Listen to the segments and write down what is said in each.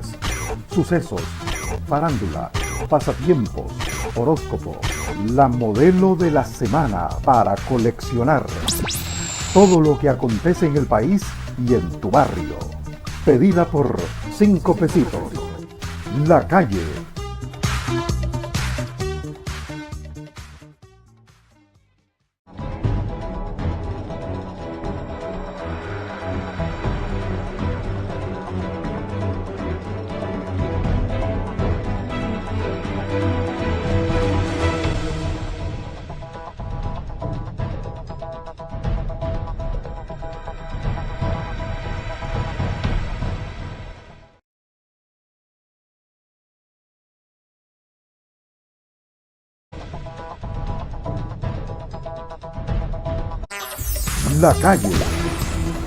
deportes, sucesos, farándula, pasatiempos, horóscopo, la modelo de la semana para coleccionar. Todo lo que acontece en el país y en tu barrio. Pedida por 5 pesitos. La Calle. La Calle,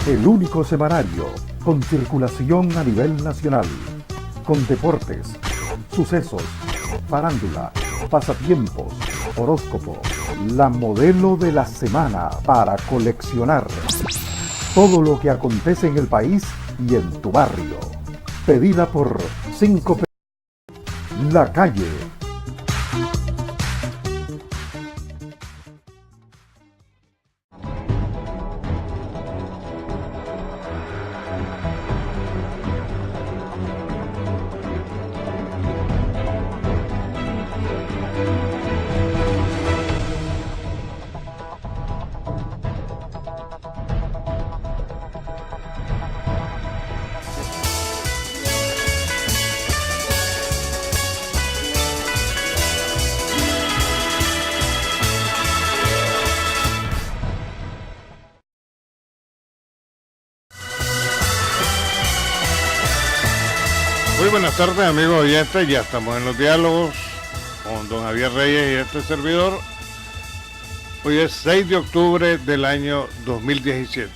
el único semanario con circulación a nivel nacional, con deportes, sucesos, farándula, pasatiempos, horóscopo, la modelo de la semana para coleccionar. Todo lo que acontece en el país y en tu barrio. Pedida por 5 pesos. La Calle. Muy buenas tardes, amigos oyentes, ya estamos en los diálogos con don Javier Reyes y este servidor. Hoy es 6 de octubre del año 2017.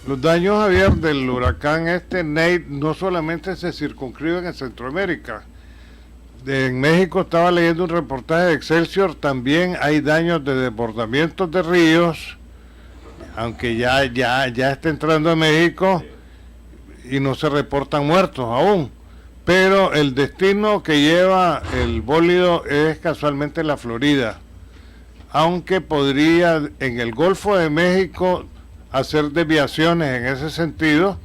Los daños, Javier, del huracán Nate no solamente se circunscriben en Centroamérica. En México estaba leyendo un reportaje de Excelsior, también hay daños de desbordamientos de ríos, aunque ya está entrando a México y no se reportan muertos aún, pero el destino que lleva el bólido es casualmente la Florida, aunque podría en el Golfo de México hacer desviaciones en ese sentido.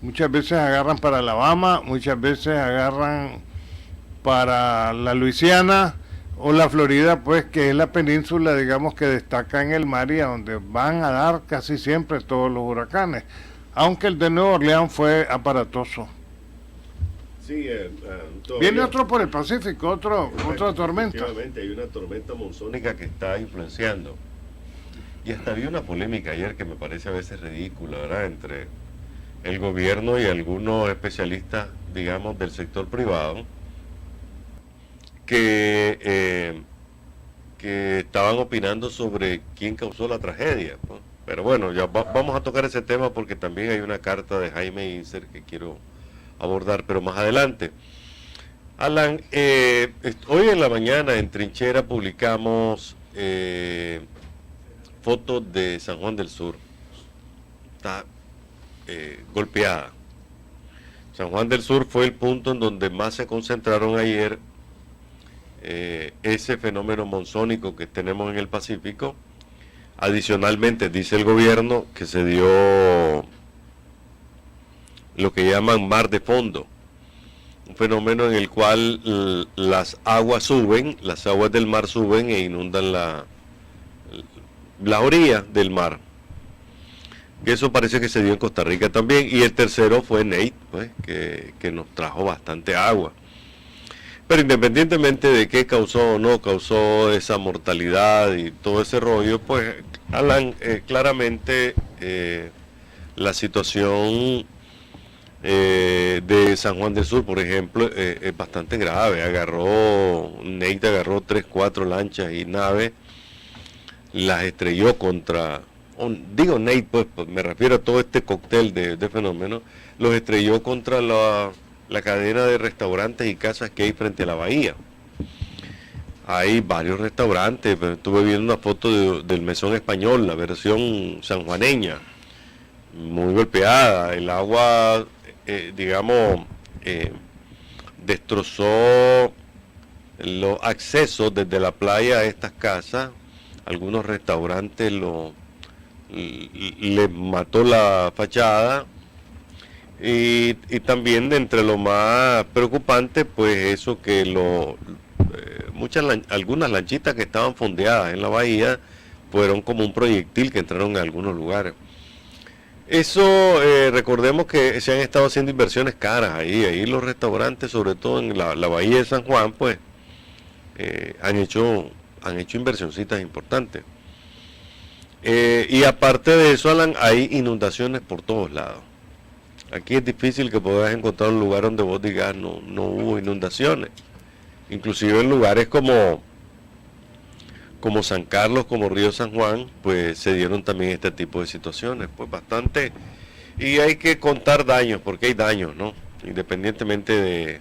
Muchas veces agarran para Alabama, muchas veces agarran para la Luisiana o la Florida, pues que es la península, digamos, que destaca en el mar y a donde van a dar casi siempre todos los huracanes. Aunque el de Nueva Orleans fue aparatoso. Sí, viene otro por el Pacífico, otra tormenta. Efectivamente, hay una tormenta monzónica que está influenciando. Y hasta había una polémica ayer que me parece a veces ridícula, ¿verdad? Entre el gobierno y algunos especialistas, digamos, del sector privado, que estaban opinando sobre quién causó la tragedia, ¿no? Pero bueno, ya vamos a tocar ese tema porque también hay una carta de Jaime Inser que quiero abordar, pero más adelante. Alan, hoy en la mañana en Trinchera publicamos fotos de San Juan del Sur. Está golpeada. San Juan del Sur fue el punto en donde más se concentraron ayer ese fenómeno monzónico que tenemos en el Pacífico. Adicionalmente, dice el gobierno que se dio lo que llaman mar de fondo, un fenómeno en el cual las aguas del mar suben e inundan la orilla del mar. Y eso parece que se dio en Costa Rica también. Y el tercero fue Nate, pues, que nos trajo bastante agua. Pero independientemente de qué causó o no causó esa mortalidad y todo ese rollo, pues, Alan, claramente la situación de San Juan del Sur, por ejemplo, es bastante grave. Nate agarró 3, 4 lanchas y naves, las estrelló contra, digo Nate, pues me refiero a todo este cóctel de fenómenos, los estrelló contra la cadena de restaurantes y casas que hay frente a la bahía. Hay varios restaurantes, pero estuve viendo una foto del Mesón Español, la versión sanjuaneña, muy golpeada. El agua digamos, destrozó los accesos desde la playa a estas casas. Algunos restaurantes les mató la fachada. Y también de entre lo más preocupante, pues eso que algunas lanchitas que estaban fondeadas en la bahía fueron como un proyectil que entraron en algunos lugares. Eso, recordemos que se han estado haciendo inversiones caras ahí los restaurantes, sobre todo en la bahía de San Juan, pues han hecho inversioncitas importantes. Y aparte de eso, Alan, hay inundaciones por todos lados. Aquí es difícil que puedas encontrar un lugar donde vos digas no hubo inundaciones. Inclusive en lugares como San Carlos, como Río San Juan, pues se dieron también este tipo de situaciones, pues bastante. Y hay que contar daños, porque hay daños, ¿no? Independientemente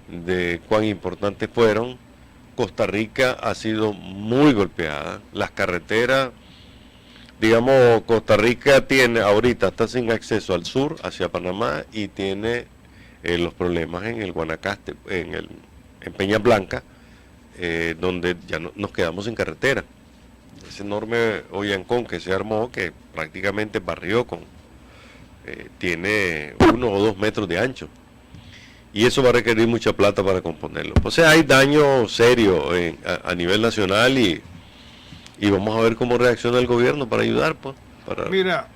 de cuán importantes fueron, Costa Rica ha sido muy golpeada. Las carreteras, digamos, Costa Rica está sin acceso al sur, hacia Panamá, y tiene los problemas en el Guanacaste, en Peñas Blancas, donde ya nos quedamos sin carretera. Ese enorme Ollancón que se armó, que prácticamente barrió tiene 1 o 2 metros de ancho. Y eso va a requerir mucha plata para componerlo. O sea, hay daño serio a nivel nacional y vamos a ver cómo reacciona el gobierno para ayudar, pues. Mira,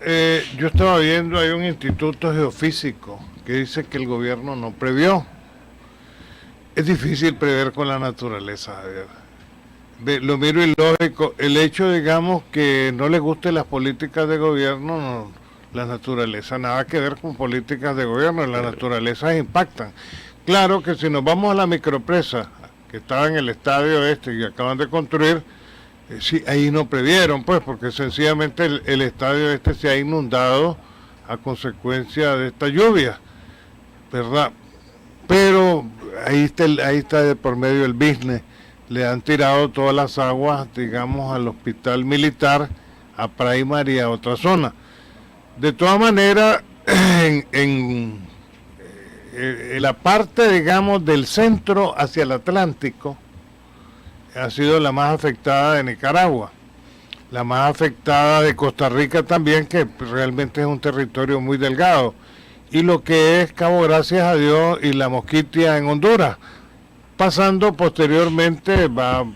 yo estaba viendo, hay un instituto geofísico que dice que el gobierno no previó. Es difícil prever con la naturaleza, Javier. Lo miro ilógico. El hecho, digamos, que no les gusten las políticas de gobierno, no, la naturaleza nada que ver con políticas de gobierno, las naturalezas impactan. Claro que si nos vamos a la micropresa, que estaba en el estadio que acaban de construir, sí, ahí no previeron, pues, porque sencillamente el estadio se ha inundado a consecuencia de esta lluvia, ¿verdad? Pero ahí está de por medio el business. Le han tirado todas las aguas, digamos, al hospital militar, a Primary y a otra zona. De todas maneras, en la parte, digamos, del centro hacia el Atlántico, ha sido la más afectada de Nicaragua, la más afectada de Costa Rica también, que realmente es un territorio muy delgado, y lo que es Cabo Gracias a Dios y la Mosquitia en Honduras. Pasando posteriormente,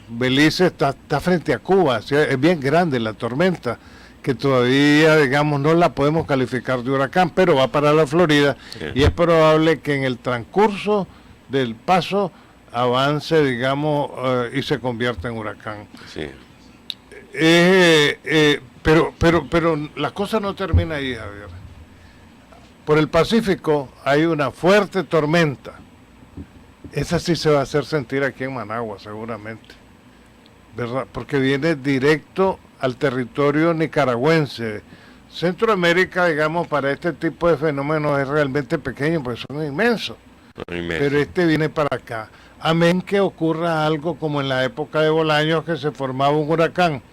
Belice está frente a Cuba, ¿sí? Es bien grande la tormenta, que todavía, digamos, no la podemos calificar de huracán, pero va para la Florida, y es probable que en el transcurso del paso avance, digamos, y se convierta en huracán. Sí. Pero la cosa no termina ahí, Javier. Por el Pacífico hay una fuerte tormenta. Esa sí se va a hacer sentir aquí en Managua, seguramente, ¿verdad? Porque viene directo al territorio nicaragüense. Centroamérica, digamos, para este tipo de fenómenos es realmente pequeño, porque son inmensos. Pero este viene para acá. Amén que ocurra algo como en la época de Bolaños, que se formaba un huracán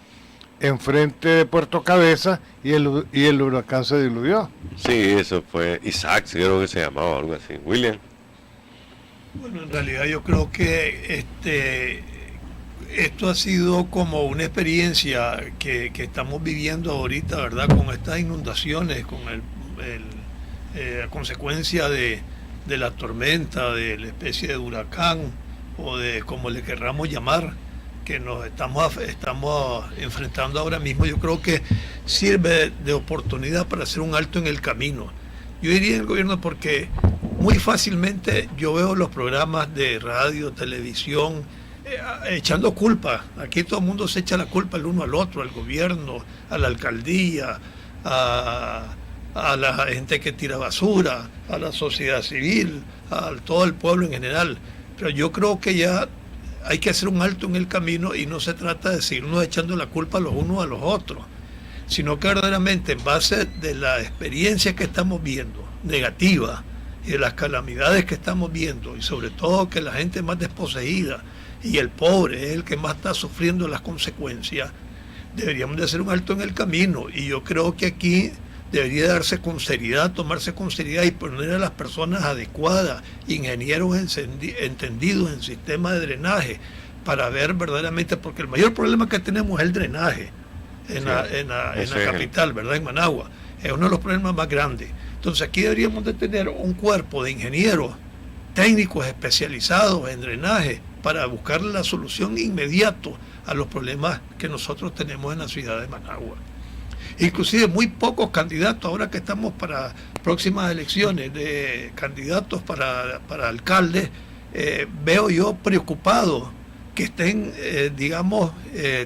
enfrente de Puerto Cabeza y el huracán se diluyó. Sí, eso fue Isaac, creo que se llamaba, algo así. William. Bueno, en realidad yo creo que esto ha sido como una experiencia que estamos viviendo ahorita, ¿verdad? Con estas inundaciones, con la consecuencia de la tormenta, de la especie de huracán, o de como le querramos llamar, que nos estamos enfrentando ahora mismo. Yo creo que sirve de oportunidad para hacer un alto en el camino. Yo diría el gobierno, porque muy fácilmente yo veo los programas de radio, televisión, echando culpa. Aquí todo el mundo se echa la culpa el uno al otro, al gobierno, a la alcaldía, a la gente que tira basura, a la sociedad civil, a todo el pueblo en general. Pero yo creo que ya hay que hacer un alto en el camino, y no se trata de seguirnos echando la culpa los unos a los otros, sino que verdaderamente en base de la experiencia que estamos viendo, negativa, y de las calamidades que estamos viendo, y sobre todo que la gente más desposeída y el pobre es el que más está sufriendo las consecuencias, deberíamos de hacer un alto en el camino. Y yo creo que aquí debería darse con seriedad, tomarse con seriedad y poner a las personas adecuadas, ingenieros entendidos en sistema de drenaje, para ver verdaderamente, porque el mayor problema que tenemos es el drenaje en la capital, ¿verdad? En Managua. Es uno de los problemas más grandes. Entonces aquí deberíamos de tener un cuerpo de ingenieros técnicos especializados en drenaje para buscar la solución inmediato a los problemas que nosotros tenemos en la ciudad de Managua. Inclusive muy pocos candidatos, ahora que estamos para próximas elecciones de candidatos para alcaldes, veo yo preocupado que estén,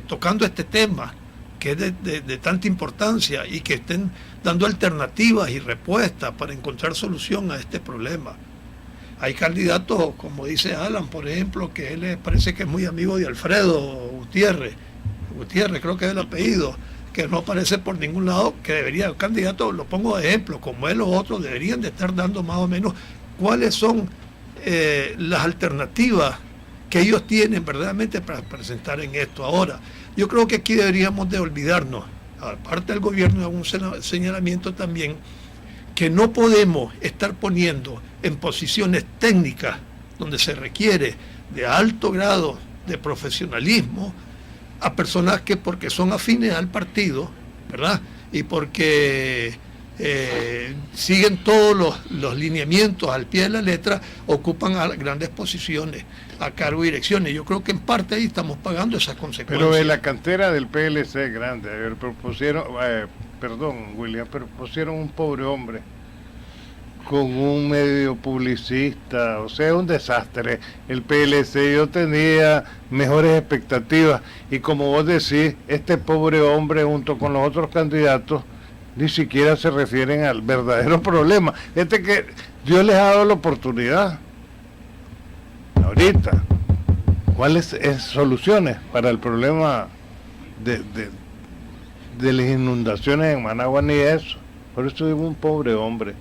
tocando este tema, que es de tanta importancia, y que estén dando alternativas y respuestas para encontrar solución a este problema. Hay candidatos, como dice Alan, por ejemplo, que él parece que es muy amigo de Alfredo Gutiérrez creo que es el apellido, que no aparece por ningún lado, que debería, candidatos, lo pongo de ejemplo, como él o otros, deberían de estar dando más o menos cuáles son las alternativas que ellos tienen verdaderamente para presentar en esto. Ahora, yo creo que aquí deberíamos de olvidarnos, aparte del gobierno, hago un señalamiento también, que no podemos estar poniendo en posiciones técnicas donde se requiere de alto grado de profesionalismo a personas que, porque son afines al partido, ¿verdad? Y porque siguen todos los lineamientos al pie de la letra, ocupan grandes posiciones a cargo de direcciones. Yo creo que en parte ahí estamos pagando esas consecuencias. Pero en la cantera del PLC es grande. Propusieron un pobre hombre con un medio publicista, o sea, un desastre. El PLC, yo tenía mejores expectativas, y como vos decís, este pobre hombre junto con los otros candidatos ni siquiera se refieren al verdadero problema. Que Dios les ha dado la oportunidad ahorita. ¿Cuáles soluciones para el problema de las inundaciones en Managua? Ni eso. Por eso digo un pobre hombre.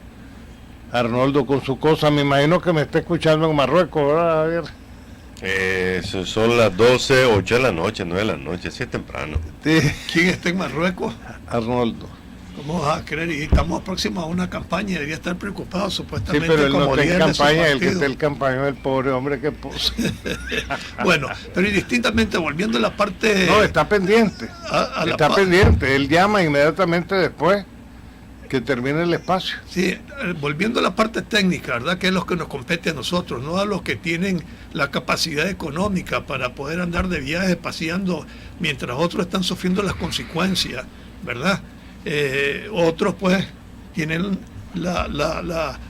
Arnoldo con su cosa, me imagino que me está escuchando en Marruecos, ¿verdad, Javier? Son las 12, 8 de la noche, 9 de la noche, así es temprano. Sí. ¿Quién está en Marruecos? Arnoldo. ¿Cómo vas a creer? Y estamos próximos a una campaña y debería estar preocupado supuestamente. Sí, pero él como no está en campaña, el que está el en campaña es el pobre hombre que puso. Bueno, pero indistintamente, volviendo a la parte... No, está pendiente. Está pendiente, él llama inmediatamente después que termine el espacio. Sí, volviendo a la parte técnica, ¿verdad? Que es lo que nos compete a nosotros, no a los que tienen la capacidad económica para poder andar de viaje paseando mientras otros están sufriendo las consecuencias, ¿verdad? Otros pues tienen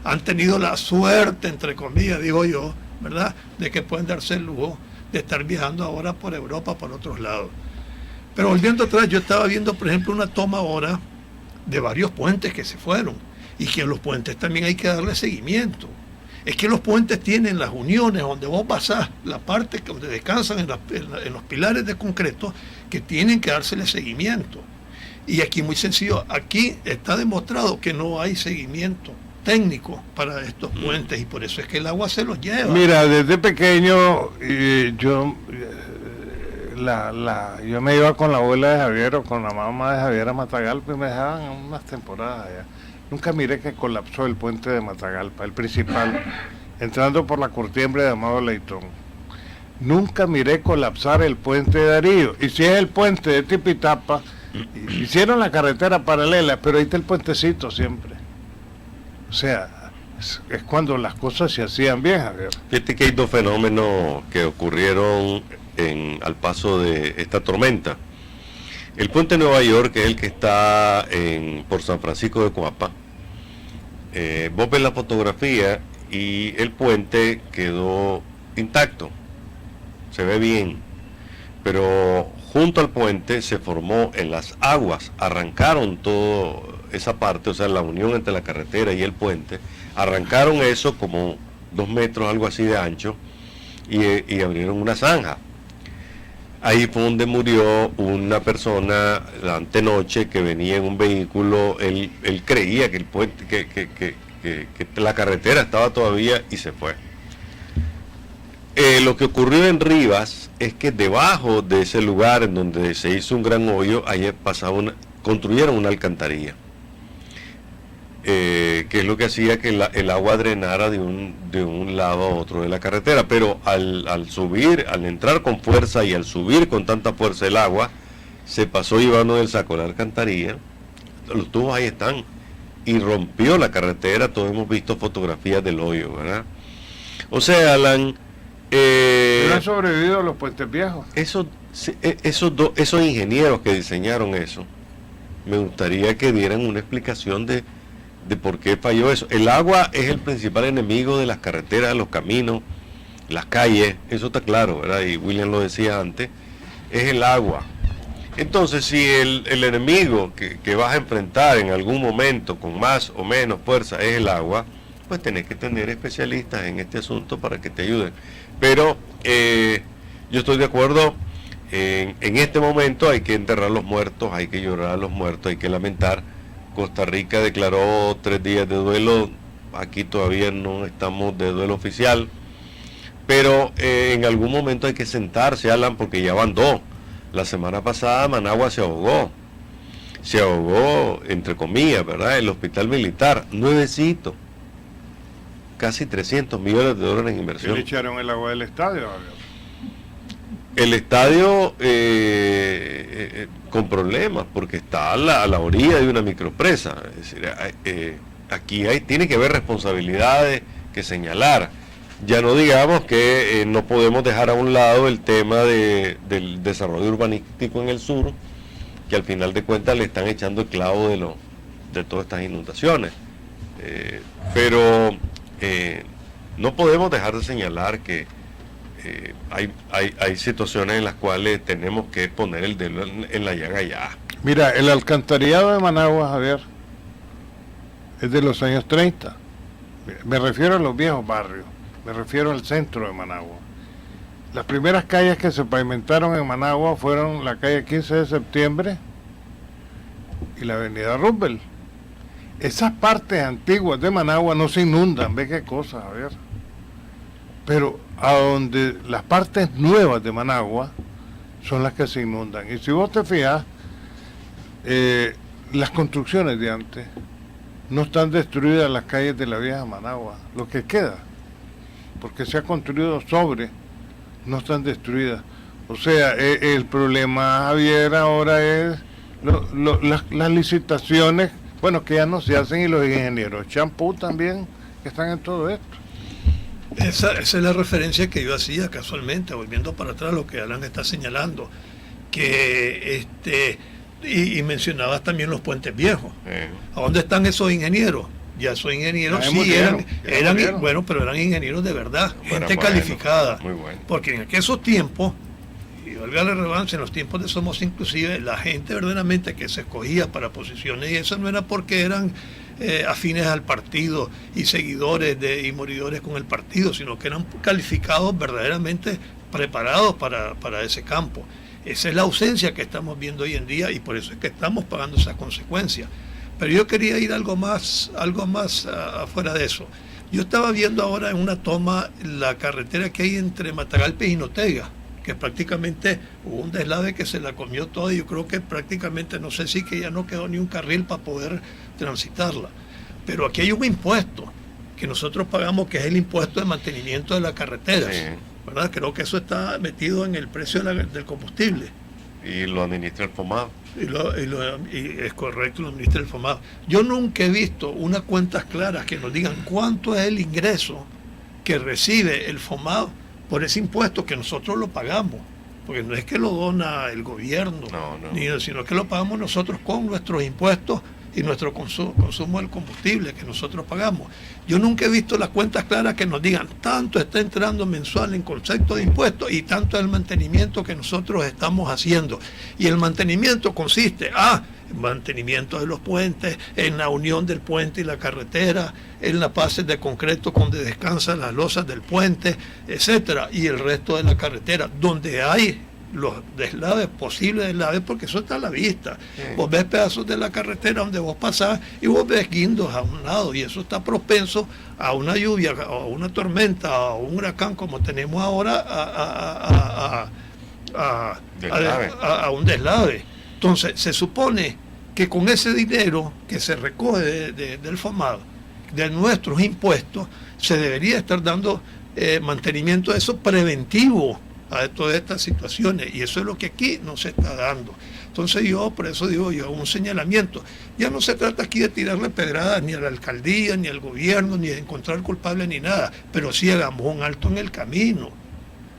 han tenido la suerte, entre comillas, digo yo, ¿verdad? De que pueden darse el lujo de estar viajando ahora por Europa, por otros lados. Pero volviendo atrás, yo estaba viendo, por ejemplo, una toma ahora de varios puentes que se fueron, y que a los puentes también hay que darle seguimiento. Es que los puentes tienen las uniones donde vos pasás, la parte donde descansan en los pilares de concreto, que tienen que dársele seguimiento. Y aquí muy sencillo, aquí está demostrado que no hay seguimiento técnico para estos puentes, y por eso es que el agua se los lleva. Mira, desde pequeño yo me iba con la abuela de Javier o con la mamá de Javier a Matagalpa, y me dejaban unas temporadas allá. Nunca miré que colapsó el puente de Matagalpa, el principal, entrando por la Curtiembre de Amado Leitón. Nunca miré colapsar el puente de Darío. Y si es el puente de Tipitapa, hicieron la carretera paralela, pero ahí está el puentecito siempre. O sea, es cuando las cosas se hacían bien, Javier. Fíjate que hay dos fenómenos que ocurrieron al paso de esta tormenta. El puente de Nueva York, que es el que está por San Francisco de Coapa, vos ves la fotografía y el puente quedó intacto, se ve bien, pero junto al puente se formó en las aguas, arrancaron toda esa parte, o sea, la unión entre la carretera y el puente, arrancaron eso como 2 metros, algo así de ancho, y abrieron una zanja. Ahí fue donde murió una persona la antenoche que venía en un vehículo. Él creía que el puente, que la carretera estaba todavía, y se fue. Lo que ocurrió en Rivas es que debajo de ese lugar en donde se hizo un gran hoyo, ayer construyeron una alcantarilla. que es lo que hacía que el agua drenara de un lado a otro de la carretera, pero al subir, al entrar con fuerza y al subir con tanta fuerza el agua, se pasó llevando del saco la alcantarilla, los tubos ahí están, y rompió la carretera. Todos hemos visto fotografías del hoyo, ¿verdad? O sea, Alan, ¿No han sobrevivido los puentes viejos? esos ingenieros que diseñaron eso, me gustaría que dieran una explicación de por qué falló eso. El agua es el principal enemigo de las carreteras, los caminos, las calles, eso está claro, ¿verdad? Y William lo decía antes, es el agua. Entonces, si el enemigo que vas a enfrentar en algún momento con más o menos fuerza es el agua, pues tenés que tener especialistas en este asunto para que te ayuden. Pero yo estoy de acuerdo, en este momento hay que enterrar a los muertos, hay que llorar a los muertos, hay que lamentar. Costa Rica declaró 3 días de duelo, aquí todavía no estamos de duelo oficial, pero en algún momento hay que sentarse, Alan, porque ya van 2. La semana pasada Managua se ahogó, entre comillas, ¿verdad? El hospital militar, nuevecito, casi 300 millones de dólares en inversión. ¿Le echaron el agua del estadio, Javier? El estadio con problemas, porque está a la orilla de una micropresa. Es decir, aquí tiene que haber responsabilidades que señalar. Ya no digamos que no podemos dejar a un lado el tema del desarrollo urbanístico en el sur, que al final de cuentas le están echando el clavo de todas estas inundaciones. Pero no podemos dejar de señalar que hay situaciones en las cuales tenemos que poner el dedo en la llaga ya. Mira, el alcantarillado de Managua, Javier, es de los años 30. Me refiero a los viejos barrios, me refiero al centro de Managua. Las primeras calles que se pavimentaron en Managua fueron la calle 15 de septiembre y la avenida Roosevelt. Esas partes antiguas de Managua no se inundan, ve qué cosa, Javier. Pero a donde las partes nuevas de Managua son las que se inundan. Y si vos te fijas, las construcciones de antes no están destruidas las calles de la vieja Managua, lo que queda, porque se ha construido sobre, no están destruidas. O sea, el problema, Javier, ahora es las licitaciones, bueno, que ya no se hacen, y los ingenieros champú también, que están en todo esto. Esa es la referencia que yo hacía casualmente, volviendo para atrás lo que Alan está señalando, que y mencionabas también los puentes viejos. ¿A dónde están esos ingenieros? Ya esos ingenieros sí eran bueno, pero eran ingenieros de verdad, gente calificada. Muy bueno. Porque en aquellos tiempos, y valga la relevancia, en los tiempos de Somos Inclusive, la gente verdaderamente que se escogía para posiciones, y eso no era porque eran afines al partido y seguidores y moridores con el partido, sino que eran calificados, verdaderamente preparados para ese campo. Esa es la ausencia que estamos viendo hoy en día, y por eso es que estamos pagando esas consecuencias. Pero yo quería ir algo más afuera de eso. Yo estaba viendo ahora en una toma la carretera que hay entre Matagalpa y Jinotega, que prácticamente hubo un deslave que se la comió toda, y yo creo que prácticamente, no sé si que ya no quedó ni un carril para poder transitarla. Pero aquí hay un impuesto que nosotros pagamos, que es el impuesto de mantenimiento de las carreteras, sí, ¿verdad? Creo que eso está metido en el precio del combustible. Y lo administra el FOMAV. Y es correcto, lo administra el FOMAV. Yo nunca he visto unas cuentas claras que nos digan cuánto es el ingreso que recibe el FOMAV por ese impuesto que nosotros lo pagamos, porque no es que lo dona el gobierno, sino que lo pagamos nosotros con nuestros impuestos y nuestro consumo del combustible que nosotros pagamos. Yo nunca he visto las cuentas claras que nos digan tanto está entrando mensual en concepto de impuestos y tanto es el mantenimiento que nosotros estamos haciendo. Y el mantenimiento consiste en mantenimiento de los puentes, en la unión del puente y la carretera, en las bases de concreto donde descansan las losas del puente, etcétera, y el resto de la carretera, donde hay los deslaves, posibles deslaves, porque eso está a la vista. Sí. Vos ves pedazos de la carretera donde vos pasás y vos ves guindos a un lado, y eso está propenso a una lluvia, a una tormenta, a un huracán como tenemos ahora, a un deslave. Entonces se supone que con ese dinero que se recoge del FOMAD, de nuestros impuestos, se debería estar dando mantenimiento de eso preventivo a todas estas situaciones, y eso es lo que aquí no se está dando. Entonces por eso digo yo, un señalamiento. Ya no se trata aquí de tirarle pedradas ni a la alcaldía, ni al gobierno, ni de encontrar culpables, ni nada, pero sí hagamos un alto en el camino.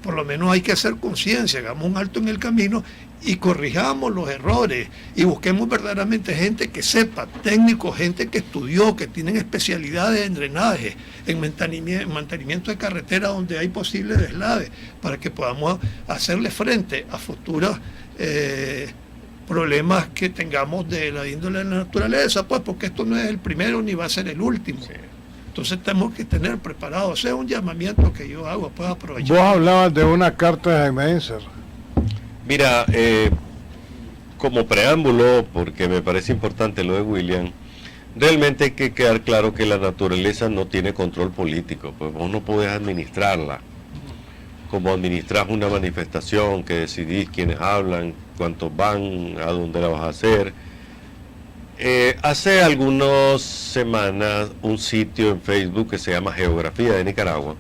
Por lo menos hay que hacer conciencia, hagamos un alto en el camino y corrijamos los errores y busquemos verdaderamente gente que sepa, técnicos, gente que estudió, que tienen especialidades en drenaje, en mantenimiento de carretera donde hay posibles deslaves, para que podamos hacerle frente a futuros problemas que tengamos de la índole de la naturaleza, pues porque esto no es el primero ni va a ser el último. Sí. Entonces tenemos que tener preparados. O sea, un llamamiento que yo hago, pues aprovechar. Vos hablabas de una carta de Jaime Encer. Mira, como preámbulo, porque me parece importante lo de William, realmente hay que quedar claro que la naturaleza no tiene control político, pues vos no podés administrarla, como administrás una manifestación que decidís quiénes hablan, cuántos van, a dónde la vas a hacer. Hace algunas semanas un sitio en Facebook que se llama Geografía de Nicaragua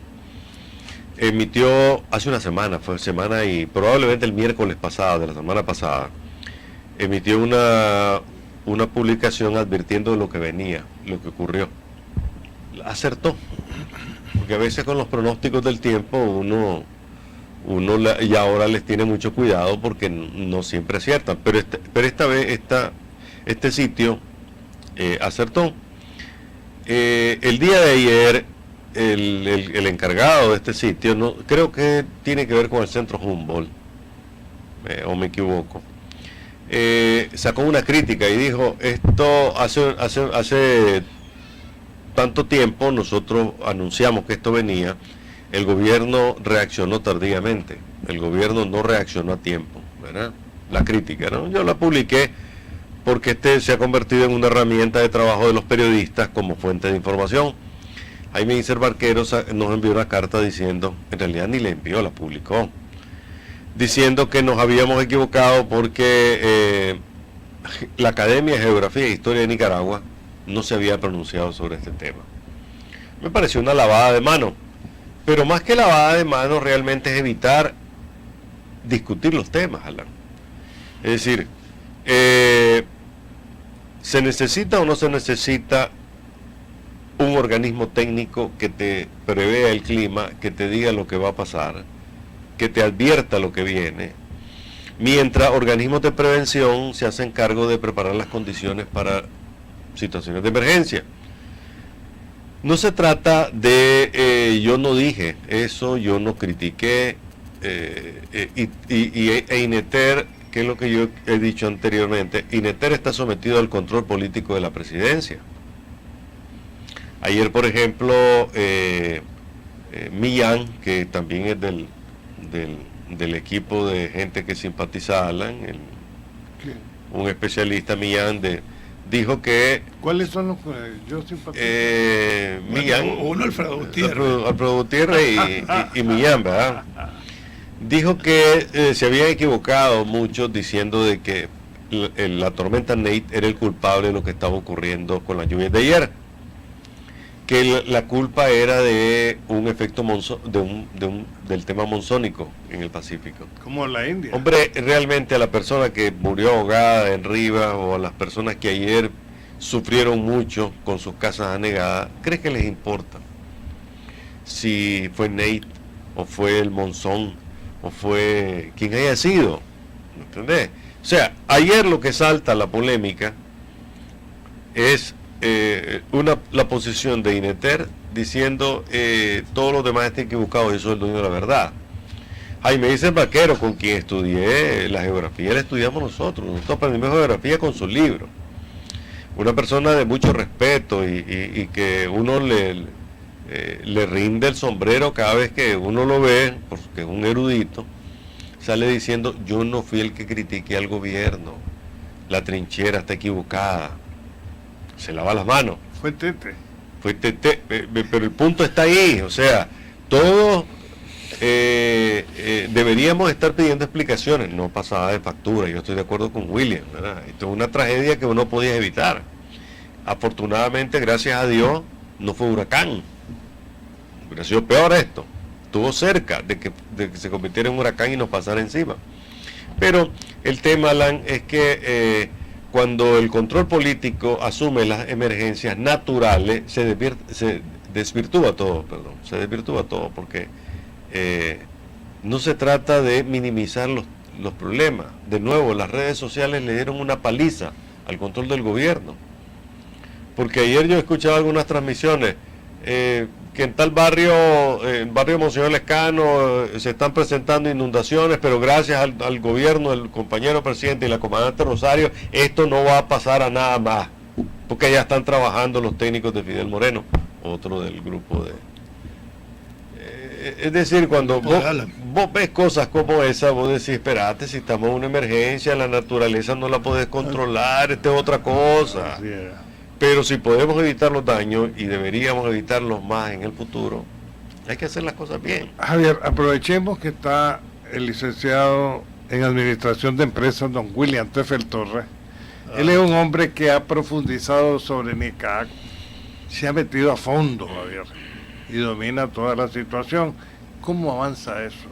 emitió, hace una semana, fue semana y probablemente el miércoles pasado, de la semana pasada, emitió una publicación advirtiendo de lo que venía, lo que ocurrió. Acertó, porque a veces con los pronósticos del tiempo uno y ahora les tiene mucho cuidado porque no siempre aciertan, pero esta vez este sitio acertó. El día de ayer el encargado de este sitio, creo que tiene que ver con el Centro Humboldt, o me equivoco, sacó una crítica y dijo, esto hace tanto tiempo nosotros anunciamos que esto venía, el gobierno reaccionó tardíamente, el gobierno no reaccionó a tiempo, ¿verdad? La crítica, ¿no? Yo la publiqué porque este se ha convertido en una herramienta de trabajo de los periodistas como fuente de información. Jaime Encer Barquero nos envió una carta diciendo, en realidad ni la envió, la publicó, diciendo que nos habíamos equivocado porque la Academia de Geografía e Historia de Nicaragua no se había pronunciado sobre este tema. Me pareció una lavada de mano, pero más que lavada de mano realmente es evitar discutir los temas, Alan. Es decir, ¿se necesita o no se necesita un organismo técnico que te prevea el clima, que te diga lo que va a pasar, que te advierta lo que viene, mientras organismos de prevención se hacen cargo de preparar las condiciones para situaciones de emergencia? No se trata de, yo no dije eso, yo no critiqué, e INETER, que es lo que yo he dicho anteriormente, INETER está sometido al control político de la presidencia. Ayer, por ejemplo, Millán, que también es del equipo de gente que simpatiza a Alan, un especialista, Millán, dijo que... ¿Cuáles son los que yo simpatizo? Millán, uno, Alfredo Gutiérrez. Alfredo Gutiérrez y Millán, ¿verdad? Dijo que se habían equivocado muchos diciendo de que la tormenta Nate era el culpable de lo que estaba ocurriendo con las lluvias de ayer, que la culpa era de un efecto del tema monzónico en el Pacífico. Como la India. Hombre, realmente a la persona que murió ahogada en Rivas o a las personas que ayer sufrieron mucho con sus casas anegadas, ¿crees que les importa si fue Nate o fue el monzón o fue quien haya sido? ¿Entendés? O sea, ayer lo que salta la polémica es la posición de INETER diciendo todos los demás están equivocados y eso es el dueño de la verdad. Jaime Encer Barquero, con quien estudié la geografía, la estudiamos nosotros aprendimos geografía con su libro. Una persona de mucho respeto y que uno le rinde el sombrero cada vez que uno lo ve, porque es un erudito, sale diciendo, yo no fui el que critiqué al gobierno, la trinchera está equivocada. Se lava las manos. Fue Tete. Pero el punto está ahí, o sea, todos deberíamos estar pidiendo explicaciones, no pasada de factura. Yo estoy de acuerdo con William, ¿verdad? Esto es una tragedia que uno podía evitar. Afortunadamente, gracias a Dios, no fue huracán. Hubiera sido peor esto. Estuvo cerca de que se convirtiera en un huracán y nos pasara encima. Pero el tema, Alan, es que cuando el control político asume las emergencias naturales, se desvirtúa todo, porque no se trata de minimizar los problemas. De nuevo, las redes sociales le dieron una paliza al control del gobierno. Porque ayer yo escuchaba algunas transmisiones que en tal barrio, el barrio Monseñor Lescano, se están presentando inundaciones, pero gracias al gobierno del compañero presidente y la comandante Rosario, esto no va a pasar a nada más, porque ya están trabajando los técnicos de Fidel Moreno, otro del grupo de... es decir, cuando vos ves cosas como esa, vos decís, espérate, si estamos en una emergencia, la naturaleza no la podés controlar, esta es otra cosa. Pero si podemos evitar los daños, y deberíamos evitarlos más en el futuro, hay que hacer las cosas bien. Javier, aprovechemos que está el licenciado en Administración de Empresas, don William Teffel Torres. Él es un hombre que ha profundizado sobre NICAC, se ha metido a fondo, Javier, y domina toda la situación. ¿Cómo avanza eso?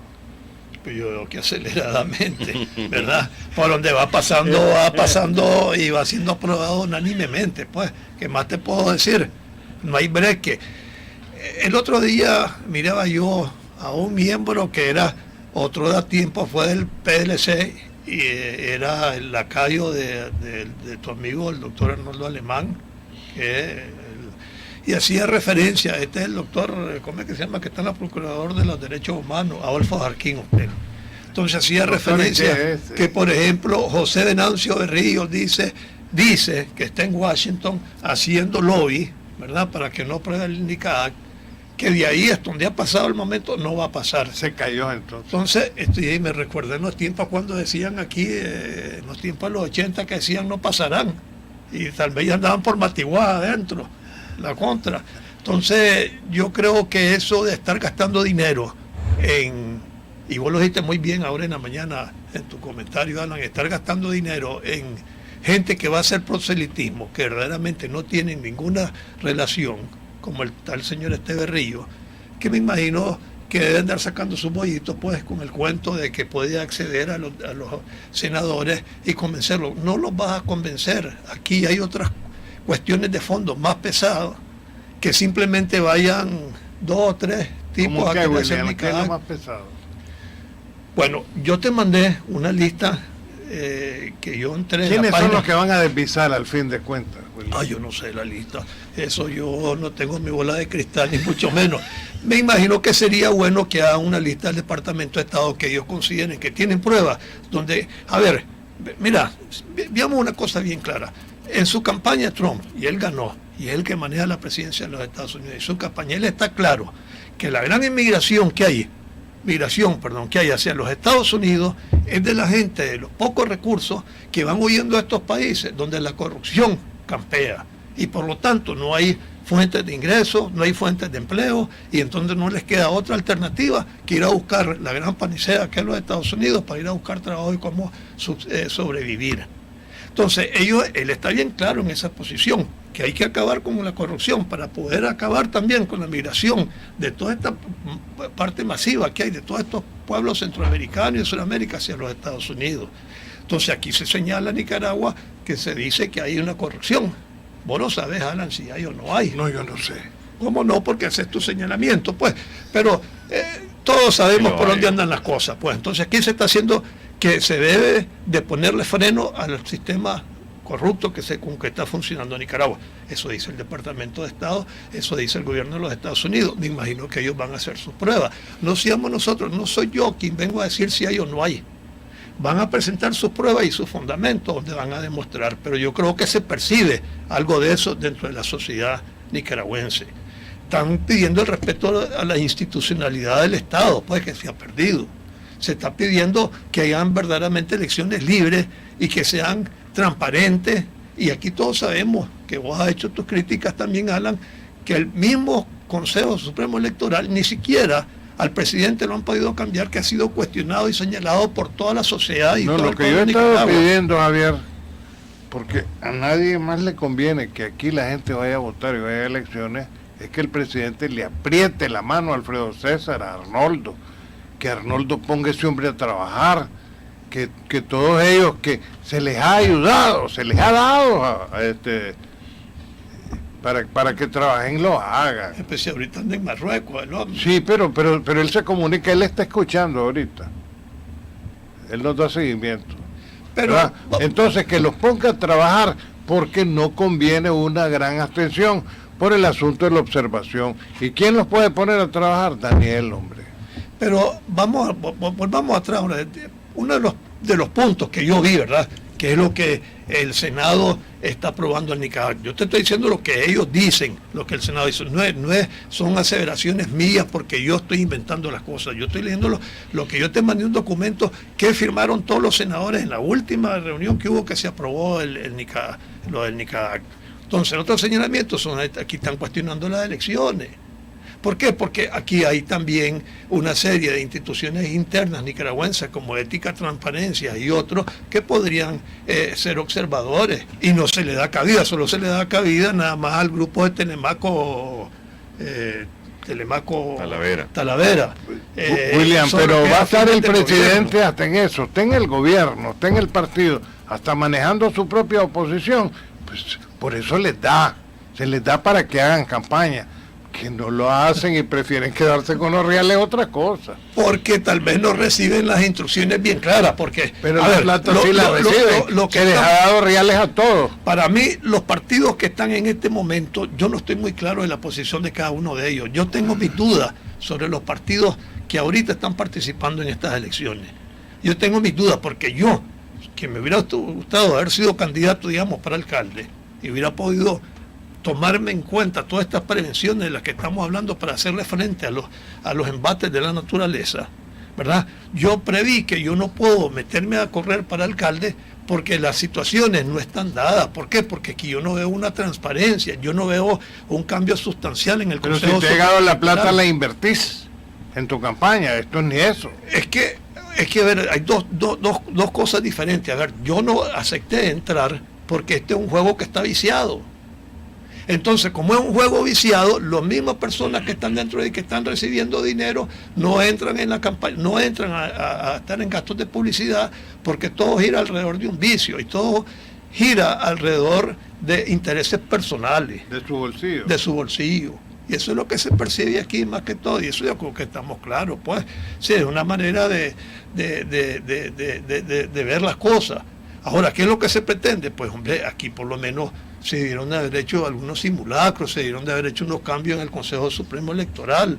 Yo veo que aceleradamente, ¿verdad? Por donde va pasando y va siendo aprobado unánimemente, pues, ¿qué más te puedo decir? No hay breque. El otro día miraba yo a un miembro que era, otro da tiempo, fue del PLC, y era el lacayo de tu amigo, el doctor Arnoldo Alemán, y hacía referencia, este es el doctor, ¿cómo es que se llama? Que está en la Procurador de los Derechos Humanos, Adolfo Jarquín Otero. Entonces hacía referencia que, por ejemplo, José Venancio Berrío dice que está en Washington haciendo lobby, ¿verdad? Para que no pruebe el NICAC, que de ahí hasta donde ha pasado el momento no va a pasar. Se cayó entonces. Entonces, me recuerda en los tiempos cuando decían aquí, en los tiempos de los 80, que decían no pasarán, y tal vez ya andaban por Matiguá adentro, la contra. Entonces yo creo que eso de estar gastando dinero y vos lo dijiste muy bien ahora en la mañana en tu comentario, Alan, estar gastando dinero en gente que va a hacer proselitismo, que verdaderamente no tienen ninguna relación, como el tal señor Berrío, que me imagino que deben andar sacando sus bollitos pues con el cuento de que puede acceder a los senadores y convencerlos. No los vas a convencer. Aquí hay otras cuestiones de fondo más pesadas, que simplemente vayan 2 o 3 tipos a que hacer ¿qué es lo más pesado? Bueno, yo te mandé una lista que yo entré. ¿Quiénes son los que van a desvisar al fin de cuentas, William? Yo no sé la lista. Eso yo no tengo mi bola de cristal, ni mucho menos. Me imagino que sería bueno que hagan una lista del Departamento de Estado que ellos consideren que tienen pruebas, donde, a ver, mira, veamos una cosa bien clara. En su campaña Trump, y él ganó, y es el que maneja la presidencia de los Estados Unidos, en su campaña él está claro que la gran migración que hay hacia los Estados Unidos es de la gente de los pocos recursos que van huyendo a estos países donde la corrupción campea y por lo tanto no hay fuentes de ingresos, no hay fuentes de empleo y entonces no les queda otra alternativa que ir a buscar la gran panicea que es los Estados Unidos para ir a buscar trabajo y cómo sobrevivir. Entonces él está bien claro en esa posición, que hay que acabar con la corrupción para poder acabar también con la migración de toda esta parte masiva que hay de todos estos pueblos centroamericanos y de Sudamérica hacia los Estados Unidos. Entonces aquí se señala en Nicaragua que se dice que hay una corrupción. Vos no sabés, Alan, si hay o no hay. No, yo no sé. ¿Cómo no? Porque haces tu señalamiento, pues. Pero todos sabemos por dónde andan las cosas, pues. Entonces aquí se está haciendo que se debe de ponerle freno al sistema corrupto que está funcionando en Nicaragua. Eso dice el Departamento de Estado, eso dice el gobierno de los Estados Unidos. Me imagino que ellos van a hacer sus pruebas. No seamos nosotros, no soy yo quien vengo a decir si hay o no hay. Van a presentar sus pruebas y sus fundamentos donde van a demostrar, pero yo creo que se percibe algo de eso dentro de la sociedad nicaragüense. Están pidiendo el respeto a la institucionalidad del Estado, pues que se ha perdido. Se está pidiendo que hayan verdaderamente elecciones libres y que sean transparentes. Y aquí todos sabemos que vos has hecho tus críticas también, Alan, que el mismo Consejo Supremo Electoral ni siquiera al presidente lo han podido cambiar, que ha sido cuestionado y señalado por toda la sociedad. Y no, todo lo el que pueblo yo he de estado Nicaragua. pidiendo, Javier, porque a nadie más le conviene que aquí la gente vaya a votar y vaya a elecciones, es que el presidente le apriete la mano a Alfredo César, a Arnoldo, que Arnoldo ponga ese hombre a trabajar, que todos ellos, que se les ha ayudado, se les ha dado para que trabajen, lo hagan. Especialmente ahorita anda en Marruecos, el hombre. Sí, pero él se comunica, él está escuchando ahorita. Él nos da seguimiento. Pero ¿verdad? Entonces, que los ponga a trabajar, porque no conviene una gran abstención por el asunto de la observación. ¿Y quién los puede poner a trabajar? Daniel, hombre. Pero volvamos atrás. Uno de los puntos que yo vi, ¿verdad?, que es lo que el Senado está aprobando en Nicaragua. Yo te estoy diciendo lo que ellos dicen, lo que el Senado dice. Son aseveraciones mías porque yo estoy inventando las cosas. Yo estoy leyendo lo que yo te mandé, un documento que firmaron todos los senadores en la última reunión que hubo, que se aprobó lo del Nicaragua. Entonces, otros señalamientos son, aquí están cuestionando las elecciones. ¿Por qué? Porque aquí hay también una serie de instituciones internas nicaragüenses como Ética, Transparencia y otros que podrían ser observadores, y no se le da cabida, solo se le da cabida nada más al grupo de Telemaco Talavera. William, pero que va a estar el finalmente presidente hasta en eso, está en el gobierno, está en el partido, hasta manejando su propia oposición. Pues por eso se les da para que hagan campaña. Que no lo hacen y prefieren quedarse con los reales, otra cosa. Porque tal vez no reciben las instrucciones bien claras, porque pero la plata sí la reciben, que les ha dado reales a todos. Para mí, los partidos que están en este momento, yo no estoy muy claro de la posición de cada uno de ellos. Yo tengo mis dudas sobre los partidos que ahorita están participando en estas elecciones. Yo tengo mis dudas porque yo, que me hubiera gustado haber sido candidato, digamos, para alcalde, y hubiera podido tomarme en cuenta todas estas prevenciones de las que estamos hablando para hacerle frente a los embates de la naturaleza, ¿verdad? Yo preví que yo no puedo meterme a correr para alcalde porque las situaciones no están dadas. ¿Por qué? Porque aquí yo no veo una transparencia, yo no veo un cambio sustancial en el Pero Consejo. si te ha llegado la plata, la invertís en tu campaña, esto es ni eso. Es que a ver, hay dos cosas diferentes. A ver, yo no acepté entrar porque este es un juego que está viciado. Entonces, como es un juego viciado, las mismas personas que están dentro y que están recibiendo dinero no entran en la campaña, no entran a estar en gastos de publicidad, porque todo gira alrededor de un vicio y todo gira alrededor de intereses personales. De su bolsillo. De su bolsillo. Y eso es lo que se percibe aquí más que todo, y eso yo creo que estamos claros, pues. Sí, es una manera de ver las cosas. Ahora, ¿qué es lo que se pretende? Pues, hombre, aquí por lo menos se dieron de haber hecho algunos simulacros, se dieron de haber hecho unos cambios en el Consejo Supremo Electoral.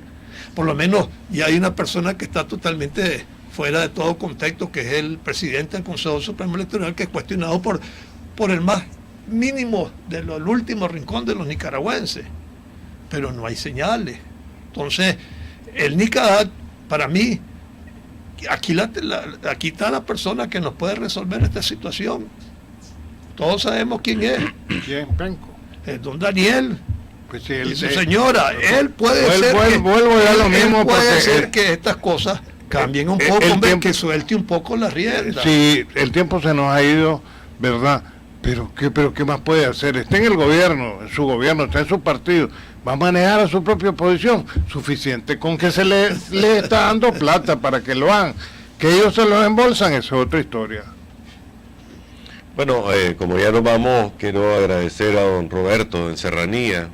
Por lo menos ya hay una persona que está totalmente fuera de todo contexto, que es el presidente del Consejo Supremo Electoral, que es cuestionado por el más mínimo del último rincón de los nicaragüenses. Pero no hay señales. Entonces, el Nicaragua, para mí, aquí está la persona que nos puede resolver esta situación. Todos sabemos quién es. ¿Quién, Penco? Es don Daniel. Pues sí, Y su señora. Él puede ser que estas cosas cambien un poco, hombre, que suelte un poco la rienda. Sí, el tiempo se nos ha ido, ¿verdad? Pero ¿qué más puede hacer? Está en el gobierno, en su gobierno, está en su partido, va a manejar a su propia posición, suficiente con que se le está dando plata para que lo hagan, que ellos se lo embolsan, esa es otra historia. Bueno, como ya nos vamos, quiero agradecer a don Roberto en Serranía,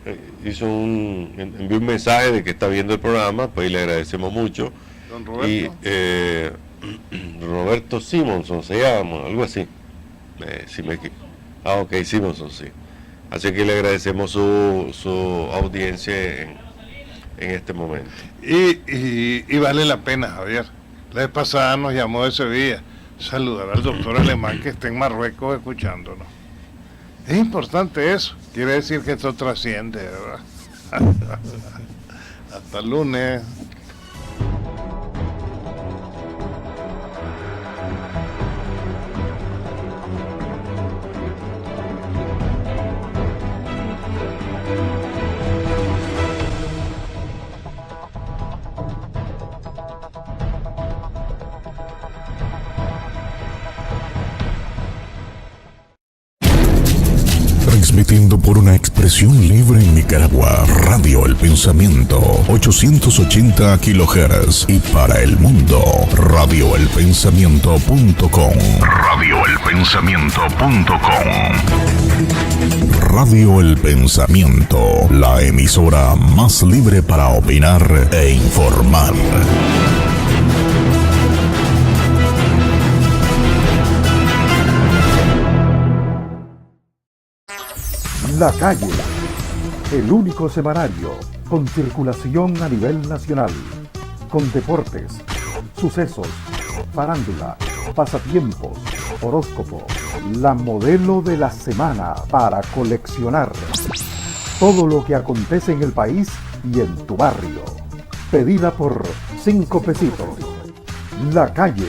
envió un mensaje de que está viendo el programa, pues le agradecemos mucho. Don Roberto. Y Roberto Simonson se llama, algo así. Ok, Simonson, sí. Así que le agradecemos su audiencia en este momento. Y vale la pena, Javier. La vez pasada nos llamó de Sevilla, saludar al doctor alemán que está en Marruecos escuchándonos. Es importante eso, quiere decir que esto trasciende, ¿verdad? Hasta el lunes. transmitiendo por una expresión libre en Nicaragua. Radio El Pensamiento, 880 kHz. Y para el mundo, radioelpensamiento.com. Radioelpensamiento.com. Radio El Pensamiento, la emisora más libre para opinar e informar. La Calle, el único semanario con circulación a nivel nacional, con deportes, sucesos, farándula, pasatiempos, horóscopo, la modelo de la semana para coleccionar. Todo lo que acontece en el país y en tu barrio. Pedida por 5 pesitos. La Calle.